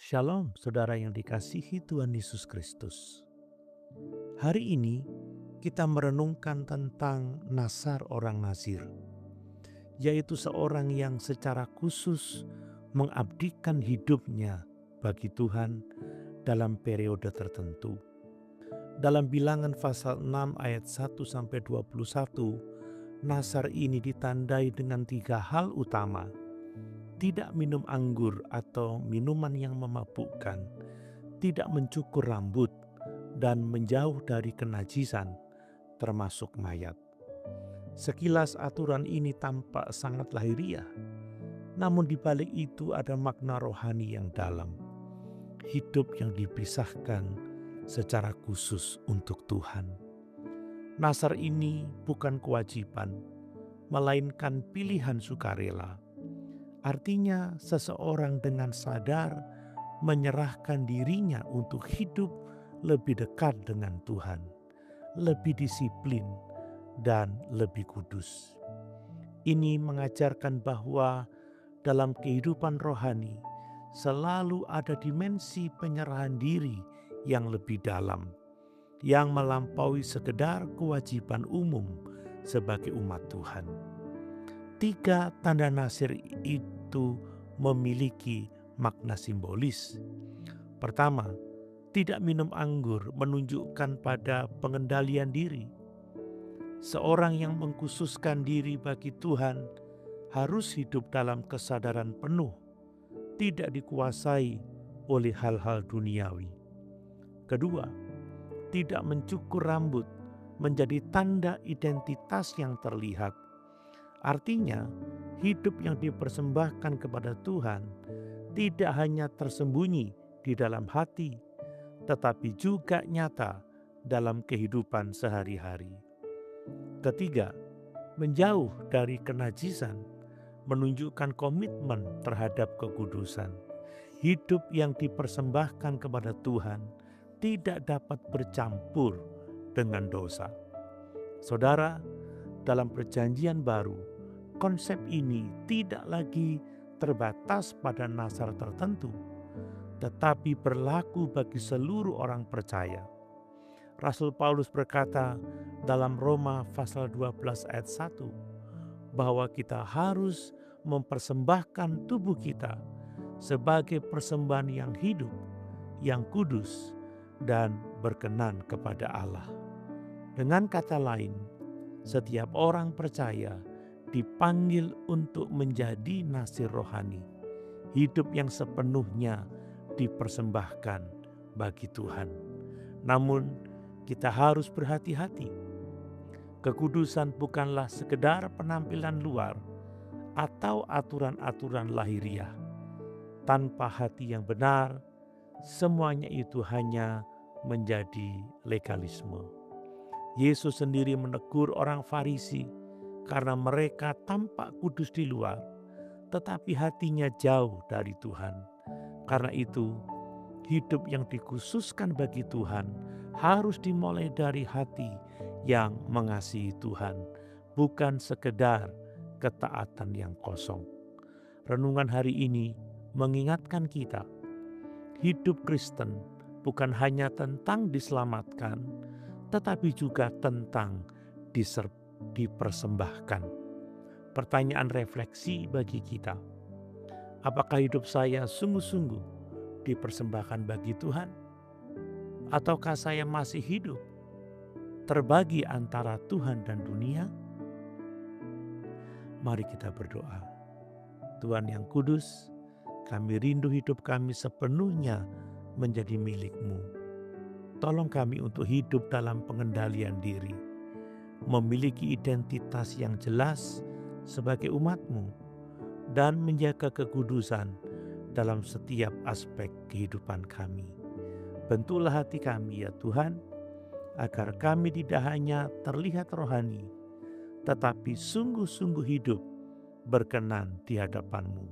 Shalom, saudara yang dikasihi Tuhan Yesus Kristus. Hari ini kita merenungkan tentang Nasar orang Nazir, yaitu seorang yang secara khusus mengabdikan hidupnya bagi Tuhan dalam periode tertentu. Dalam Bilangan pasal 6 ayat 1-21, Nasar ini ditandai dengan 3 hal utama. Tidak minum anggur atau minuman yang memabukkan, tidak mencukur rambut, dan menjauh dari kenajisan, termasuk mayat. Sekilas aturan ini tampak sangat lahiriah, namun di balik itu ada makna rohani yang dalam. Hidup yang dipisahkan secara khusus untuk Tuhan. Nasar ini bukan kewajiban, melainkan pilihan sukarela. Artinya seseorang dengan sadar menyerahkan dirinya untuk hidup lebih dekat dengan Tuhan, lebih disiplin, dan lebih kudus. Ini mengajarkan bahwa dalam kehidupan rohani selalu ada dimensi penyerahan diri yang lebih dalam, yang melampaui sekedar kewajiban umum sebagai umat Tuhan. 3 tanda Nasir itu memiliki makna simbolis. Pertama, tidak minum anggur menunjukkan pada pengendalian diri. Seorang yang mengkhususkan diri bagi Tuhan harus hidup dalam kesadaran penuh, tidak dikuasai oleh hal-hal duniawi. Kedua, tidak mencukur rambut menjadi tanda identitas yang terlihat. Artinya, hidup yang dipersembahkan kepada Tuhan tidak hanya tersembunyi di dalam hati, tetapi juga nyata dalam kehidupan sehari-hari. Ketiga, menjauh dari kenajisan menunjukkan komitmen terhadap kekudusan. Hidup yang dipersembahkan kepada Tuhan tidak dapat bercampur dengan dosa. Saudara, dalam Perjanjian Baru, konsep ini tidak lagi terbatas pada Nasar tertentu, tetapi berlaku bagi seluruh orang percaya. Rasul Paulus berkata dalam Roma pasal 12 ayat 1 bahwa kita harus mempersembahkan tubuh kita sebagai persembahan yang hidup, yang kudus, dan berkenan kepada Allah. Dengan kata lain, setiap orang percaya dipanggil untuk menjadi nasir rohani, hidup yang sepenuhnya dipersembahkan bagi Tuhan. Namun kita harus berhati-hati. Kekudusan bukanlah sekedar penampilan luar atau aturan-aturan lahiriah. Tanpa hati yang benar, semuanya itu hanya menjadi legalisme. Yesus sendiri menegur orang Farisi karena mereka tampak kudus di luar, tetapi hatinya jauh dari Tuhan. Karena itu, hidup yang dikhususkan bagi Tuhan harus dimulai dari hati yang mengasihi Tuhan, bukan sekedar ketaatan yang kosong. Renungan hari ini mengingatkan kita, hidup Kristen bukan hanya tentang diselamatkan, tetapi juga tentang dipersembahkan. Pertanyaan refleksi bagi kita, apakah hidup saya sungguh-sungguh dipersembahkan bagi Tuhan? Ataukah saya masih hidup terbagi antara Tuhan dan dunia? Mari kita berdoa. Tuhan yang kudus, kami rindu hidup kami sepenuhnya menjadi milik-Mu. Tolong kami untuk hidup dalam pengendalian diri, memiliki identitas yang jelas sebagai umat-Mu, dan menjaga kekudusan dalam setiap aspek kehidupan kami. Bentuklah hati kami ya Tuhan, agar kami tidak hanya terlihat rohani, tetapi sungguh-sungguh hidup berkenan di hadapan-Mu.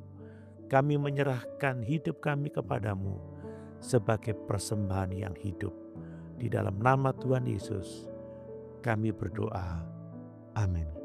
Kami menyerahkan hidup kami kepadamu sebagai persembahan yang hidup. Di dalam nama Tuhan Yesus, kami berdoa. Amin.